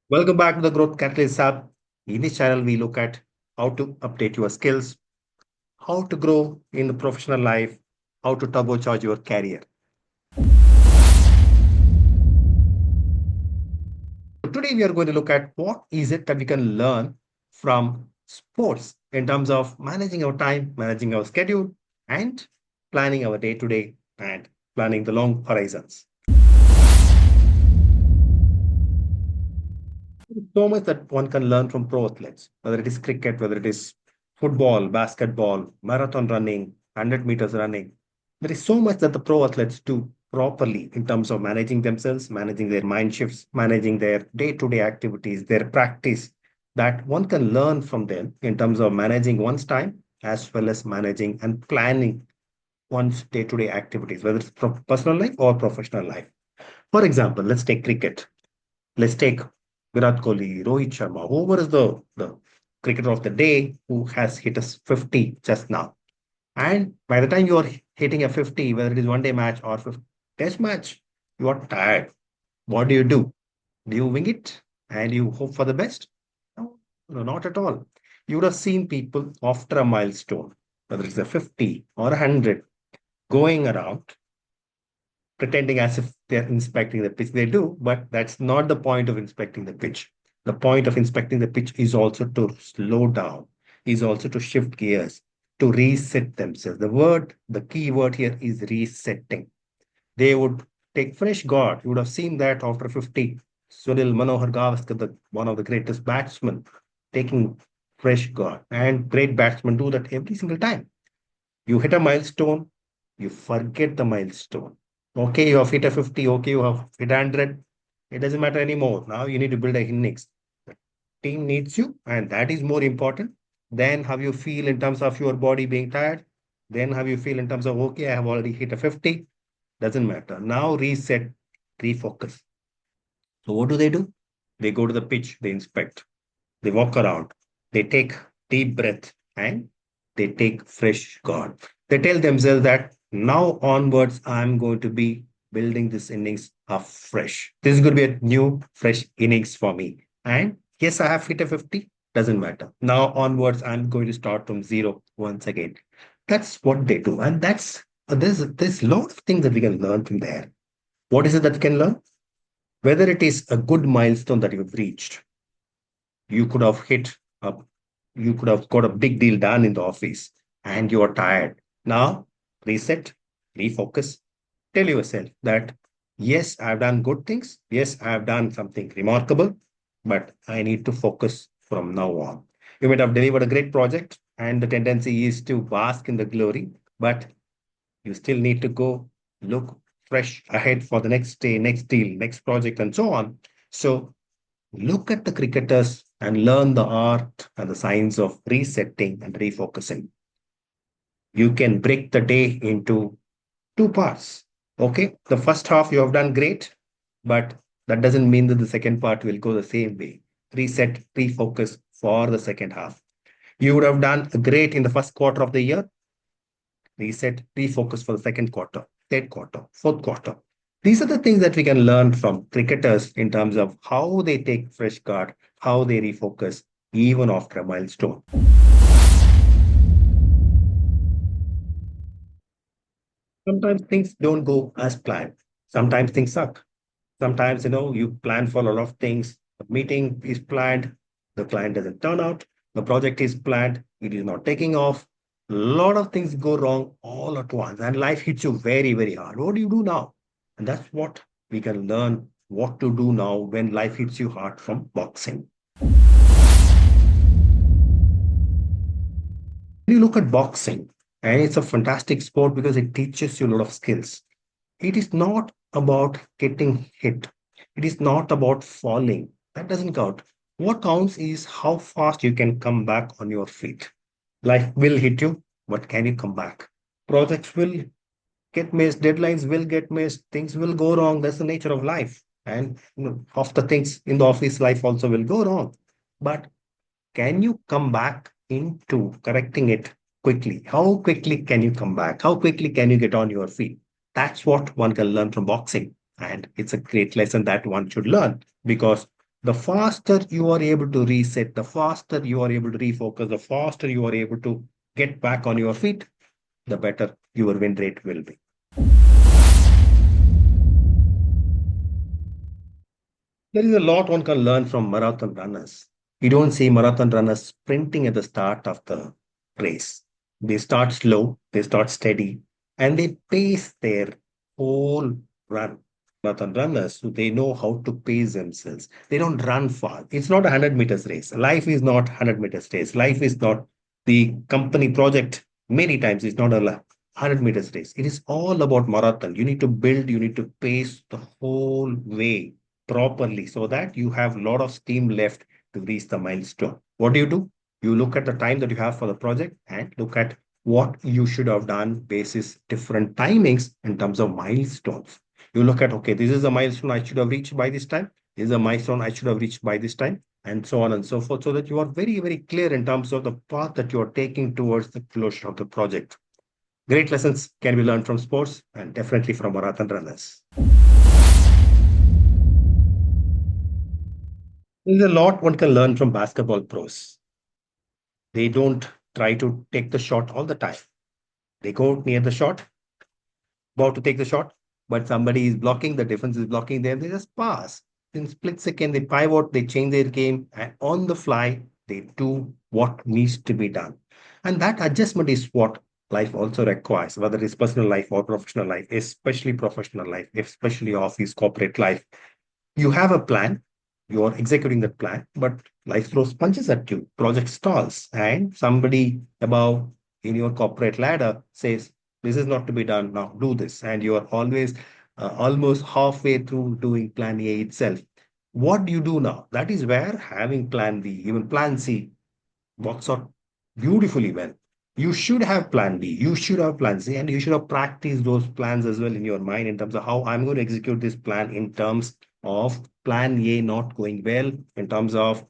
Welcome back to the Growth Catalyst Hub. In this channel, we look at how to update your skills, how to grow in the professional life, how to turbocharge your career. Today, we are going to look at what is it that we can learn from sports in terms of managing our time, managing our schedule, and planning our day to day and planning the long horizons. So much that one can learn from pro athletes, whether it is cricket, whether it is football, basketball, marathon running, 100 meters running. There is so much that the pro athletes do properly in terms of managing themselves, managing their mind shifts, managing their day to day activities, their practice, that one can learn from them in terms of managing one's time as well as managing and planning one's day to day activities, whether it's personal life or professional life. For example, let's take cricket. Let's take Virat Kohli, Rohit Sharma, whoever is the cricketer of the day who has hit us 50 just now. And by the time you are hitting a 50, whether it is one day match or test match, you are tired. What do? Do you wing it and you hope for the best? No, no, not at all. You would have seen people after a milestone, whether it's a 50 or 100, going around pretending as if they're inspecting the pitch. They do, but that's not the point of inspecting the pitch. The point of inspecting the pitch is also to slow down, is also to shift gears, to reset themselves. The key word here is resetting. They would take fresh guard. You would have seen that after 50. Sunil Manohar Gavaskar, one of the greatest batsmen, taking fresh guard. And great batsmen do that every single time. You hit a milestone, you forget the milestone. Okay, you have hit a 50, okay, you have hit 100. It doesn't matter anymore. Now you need to build a innings. The team needs you, and that is more important. Then how you feel in terms of your body being tired. Then how you feel in terms of, okay, I have already hit a 50. Doesn't matter. Now reset, refocus. So what do? They go to the pitch, they inspect, they walk around, they take deep breath, and they take fresh guard. They tell themselves that now onwards, I'm going to be building this innings afresh. This is going to be a new, fresh innings for me. And yes, I have hit a 50, doesn't matter. Now onwards, I'm going to start from zero once again. That's what they do. And there's a lot of things that we can learn from there. What is it that we can learn? Whether it is a good milestone that you've reached, you could have hit up, you could have got a big deal done in the office and you're tired. Now, reset, refocus, tell yourself that, yes, I've done good things. Yes, I've done something remarkable, but I need to focus from now on. You might have delivered a great project, and the tendency is to bask in the glory, but you still need to go look fresh ahead for the next day, next deal, next project, and so on. So look at the cricketers and learn the art and the science of resetting and refocusing. You can break the day into two parts. Okay, the first half you have done great, but that doesn't mean that the second part will go the same way. Reset, refocus for the second half. You would have done great in the first quarter of the year. Reset, refocus for the second quarter, third quarter, fourth quarter. These are the things that we can learn from cricketers in terms of how they take fresh guard, how they refocus even after a milestone. Sometimes things don't go as planned. Sometimes things suck. Sometimes, you plan for a lot of things. The meeting is planned, the client doesn't turn out. The project is planned, it is not taking off. A lot of things go wrong all at once, and life hits you very, very hard. What do you do now? And that's what we can learn what to do now when life hits you hard from boxing. You look at boxing, and it's a fantastic sport because it teaches you a lot of skills. It is not about getting hit. It is not about falling. That doesn't count. What counts is how fast you can come back on your feet. Life will hit you, but can you come back? Projects will get missed, deadlines will get missed, things will go wrong. That's the nature of life. And half the things in the office life also will go wrong. But can you come back into correcting it quickly? How quickly can you come back? How quickly can you get on your feet? That's what one can learn from boxing. And it's a great lesson that one should learn because The faster you are able to reset, the faster you are able to refocus, the faster you are able to get back on your feet, the better your win rate will be. There is a lot one can learn from marathon runners. You don't see marathon runners sprinting at the start of the race. They start slow, they start steady, and they pace their whole run. Marathon runners, so they know how to pace themselves. They don't run fast. It's not a 100 meters race. Life is not 100 meters race. Life is not the company project. Many times it's not a 100 meters race. It is all about marathon. You need to build, you need to pace the whole way properly so that you have a lot of steam left to reach the milestone. What do? You look at the time that you have for the project and look at what you should have done basis different timings in terms of milestones. You look at, okay, this is a milestone I should have reached by this time. This is a milestone I should have reached by this time, and so on and so forth, so that you are very, very clear in terms of the path that you are taking towards the closure of the project. Great lessons can be learned from sports and definitely from marathon runners. There's a lot one can learn from basketball pros. They don't try to take the shot all the time. They go near the shot, about to take the shot, but somebody is blocking, the defense is blocking them. They just pass. In split second, they pivot, they change their game, and on the fly, they do what needs to be done. And that adjustment is what life also requires, whether it's personal life or professional life, especially professional life, especially office, corporate life. You have a plan, you're executing that plan, but life throws punches at you, project stalls, and somebody above in your corporate ladder says, this is not to be done now, do this. And you are always almost halfway through doing plan A itself. What do you do now? That is where having plan B, even plan C, works out beautifully well. You should have plan B, you should have plan C, and you should have practiced those plans as well in your mind in terms of how I'm going to execute this plan in terms of plan A not going well, in terms of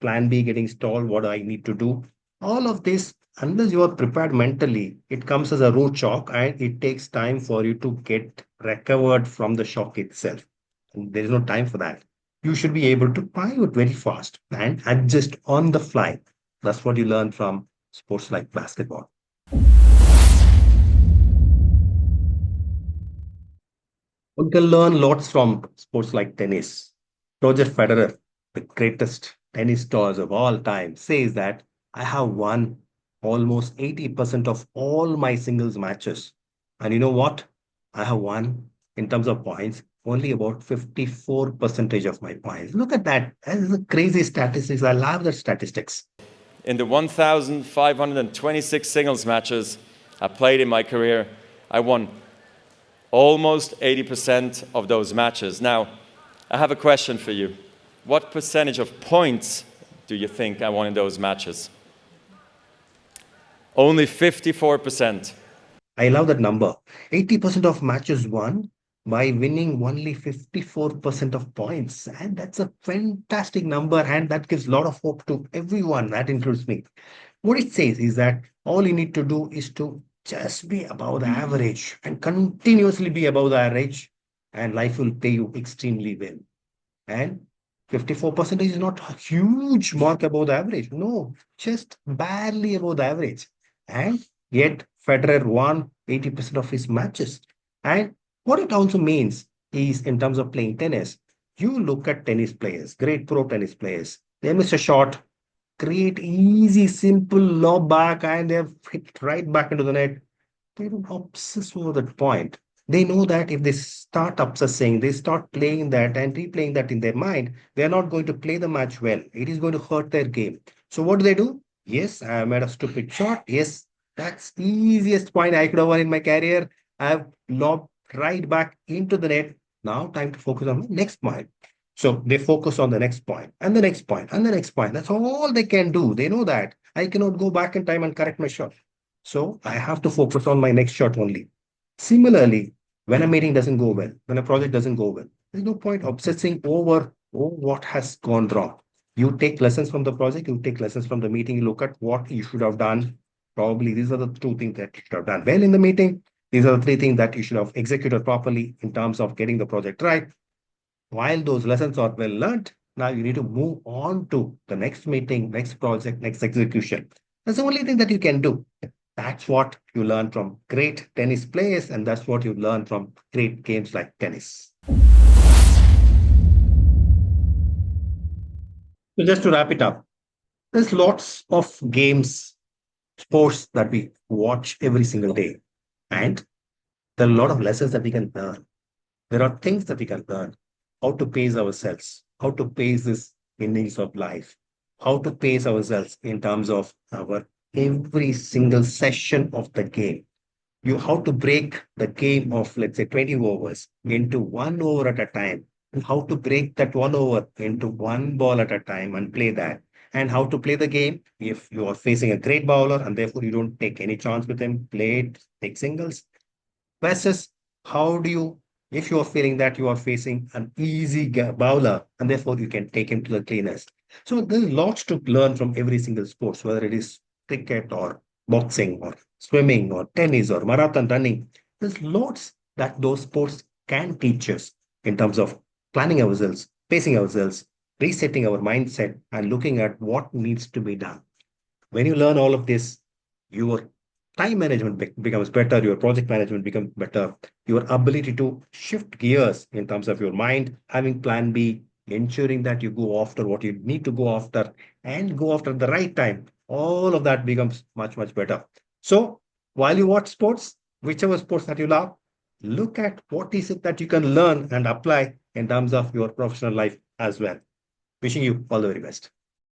plan B getting stalled, what I need to do. All of this, unless you are prepared mentally, it comes as a road shock and it takes time for you to get recovered from the shock itself. And there is no time for that. You should be able to pivot very fast and adjust on the fly. That's what you learn from sports like basketball. One can learn lots from sports like tennis. Roger Federer, the greatest tennis stars of all time, says that I have won almost 80% of all my singles matches. And you know what? I have won in terms of points only about 54 percentage of my points. Look at that. That is a crazy statistics. I love that statistics. In the 1,526 singles matches I played in my career, I won almost 80% of those matches. Now, I have a question for you. What percentage of points do you think I won in those matches? Only 54%. I love that number. 80% of matches won by winning only 54% of points. And that's a fantastic number. And that gives a lot of hope to everyone. That includes me. What it says is that all you need to do is to just be above the average and continuously be above the average, and life will pay you extremely well. And 54% is not a huge mark above the average. No, just barely above the average. And yet Federer won 80% of his matches. And what it also means is in terms of playing tennis, you look at tennis players, great pro tennis players, they miss a shot, create easy, simple lob back, and they've hit right back into the net. They don't obsess over that point. They know that if they start obsessing, they start playing that and replaying that in their mind, they're not going to play the match well. It is going to hurt their game. So what do? Yes, I made a stupid shot. Yes, that's the easiest point I could have won in my career. I've lobbed right back into the net. Now time to focus on the next point. So they focus on the next point and the next point and the next point. That's all they can do. They know that I cannot go back in time and correct my shot. So I have to focus on my next shot only. Similarly, when a meeting doesn't go well, when a project doesn't go well, there's no point obsessing over what has gone wrong. You take lessons from the project, you take lessons from the meeting, you look at what you should have done. Probably these are the two things that you should have done well in the meeting. These are the three things that you should have executed properly in terms of getting the project right. While those lessons are well learned, Now you need to move on to the next meeting, next project, next execution. That's the only thing that you can do. That's what you learn from great tennis players, and that's what you learn from great games like tennis. So just to wrap it up, there's lots of games, sports that we watch every single day. And there are a lot of lessons that we can learn. There are things that we can learn. How to pace ourselves, how to pace this innings of life, how to pace ourselves in terms of our every single session of the game. You how to break the game of, let's say, 20 overs into 1 over at a time, and how to break that 1 over into one ball at a time and play that, and how to play the game if you are facing a great bowler and therefore you don't take any chance with him, play it, take singles, versus how do you, if you are feeling that you are facing an easy bowler and therefore you can take him to the cleaners. So there's lots to learn from every single sports, whether it is cricket or boxing or swimming or tennis or marathon running. There's lots that those sports can teach us in terms of planning ourselves, pacing ourselves, resetting our mindset, and looking at what needs to be done. When you learn all of this, your time management becomes better, your project management becomes better, your ability to shift gears in terms of your mind, having plan B, ensuring that you go after what you need to go after and go after the right time. All of that becomes much, much better. So while you watch sports, whichever sports that you love, look at what is it that you can learn and apply in terms of your professional life as well. Wishing you all the very best.